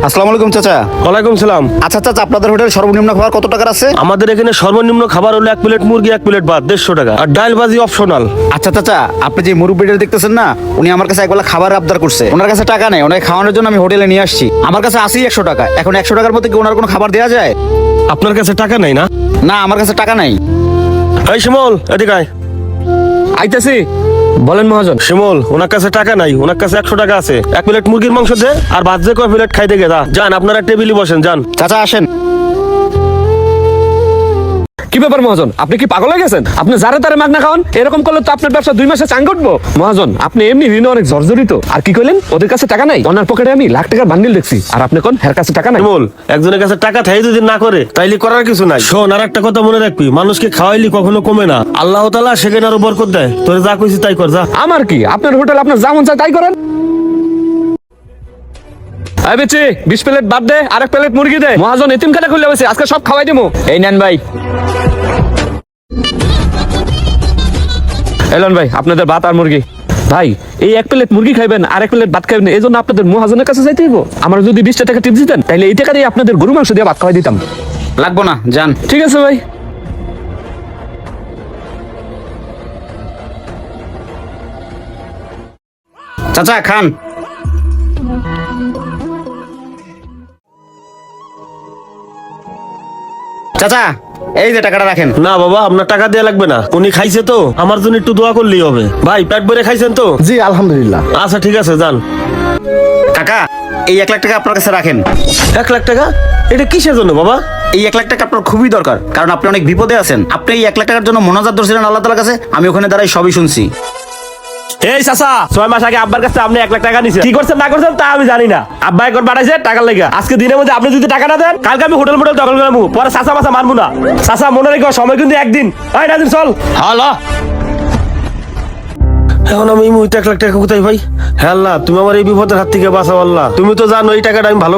আসসালামু আলাইকুম চাচা। ওয়ালাইকুম সালাম। আচ্ছা চাচা, আপনাদের হোটেল সর্বনিম্ন খাবার কত টাকার আছে? আমাদের এখানে সর্বনিম্ন খাবার হলো 1 প্লেট মুরগি, 1 প্লেট ভাত, 150 টাকা, আর ডাল ভাজি অপশনাল। আচ্ছা চাচা, আপনি যে মুরব্বিটা দেখতেছেন না, উনি আমার কাছে একবেলা খাবার আবদার করছে। ওনার কাছে টাকা নেই, ওনাকে খাওয়ানোর জন্য আমি হোটেলে নিয়ে আসছি। আমার কাছে আসি 100 টাকা। এখন 100 টাকার মধ্যে কি ওনার কোনো খাবার দেওয়া যায়? আপনার কাছে টাকা নাই না? না, আমার কাছে টাকা নাই। এই শিমুল, এদিকে আয়। আইতাছি। বলেন মহাজন। শিমুল, ওনার কাছে টাকা নাই, ওনার কাছে 100 টাকা আছে। 1 প্লেট মুরগির মাংস দে, আর ভাত যে কয় প্লেট খাইতে গে যান, আপনারা টেবিলে বসেন যান। চাচা আসেন। কি ব্যাপার মহাজন, আপনি কি পাগল হয়ে গেছেন? আপনি যারে তারে মাগনা খাওয়ান, এরকম করলে তো আপনার ব্যবসা 2 মাসে চাঙ্গ উঠবো। মহাজন, আপনি এমনি ঋণে অনেক জর্জরিত। আর কি কইলেন ওদের কাছে টাকা নাই? ওনার পকেটে আমি লাখ টাকার বান্ডিল দেখছি, আর আপনি কোন হের কাছে টাকা নাই? শিমুল, একজনের কাছে টাকা থাই যদি না করে তাইলে করার কিছু নাই। শোন, আর একটা কথা মনে রাখবি, মানুষকে খাওয়াইলি কখনো কমে না। আল্লাহ তাআলা সেখানে আরো বরকত দেয়। তোরে যা কইছি তাই কর, যা। আমার কি, আপনার হোটেল আপনার যেমন চায় তাই করেন। এই বেচি 20 প্লেট ভাত দে, আর 1 প্লেট মুরগি দে। মহাজন এতিমখানা খুলে বসে, আজকে সব খাওয়াই দেবো। এই নেন ভাই। এলন ভাই, আপনাদের ভাত আর মুরগি। ভাই, এই 1 প্লেট মুরগি খাইবেন আর 1 প্লেট ভাত খাইবেন, এই জন্য আপনাদের মহাজনের কাছে যাইতে হইব। আমার যদি 20 টাকা টিপস দিতেন, তাহলে এই টাকা দিয়ে আপনাদের গরু মাংস দিয়ে ভাত খাওয়াই দিতাম। লাগবো না, যান। ঠিক আছে ভাই। চাচা খান। চাচা, এই যে টাকাটা রাখেন। না বাবা, আপনার টাকা দেয়া লাগবে না। উনি খাইছে তো, আমার জন্য একটু দোয়া করলেই হবে। ভাই, পেট ভরে খাইছেন তো? জি আলহামদুলিল্লাহ। আচ্ছা ঠিক আছে, যান। কাকা, এই 1 লাখ টাকা আপনার কাছে রাখেন। 1 লাখ টাকা? এটা কিসের জন্য বাবা? এই 1 লাখ টাকা আপনার খুবই দরকার, কারণ আপনি অনেক বিপদে আছেন। আপনি এই 1 লাখ টাকার জন্য মোনাজাত ধরছিলেন আল্লাহ তাআলার কাছে। আমি ওখানে দাঁড়াই সবই শুনছি। এই চাচা, 6 মাস আগে আব্বার কাছে আপনি 1 লাখ টাকা নিছেন। কি করছেন না করছেন তা আমি জানি না। আব্বা এখন পাঠাইছে টাকার লাগা। আজকে দিনের মধ্যে আপনি যদি টাকা না দেন, কালকে আমি হোটেল মোটেল দখল করবো। পরে চাচা মাসা মানবো না। চাচা মনে রেখো, সময় কিন্তু একদিন। এই নাদিম চল। হ্যালো। এখন আমি এই মুহূর্তে 1 লাখ টাকা কোথায় ভাই? হ্যাঁ আল্লাহ, তুমি আমার এই বিপদের হাত থেকে বাঁচাও আল্লাহ। তুমি তো জানো এই টাকাটা আমি ভালো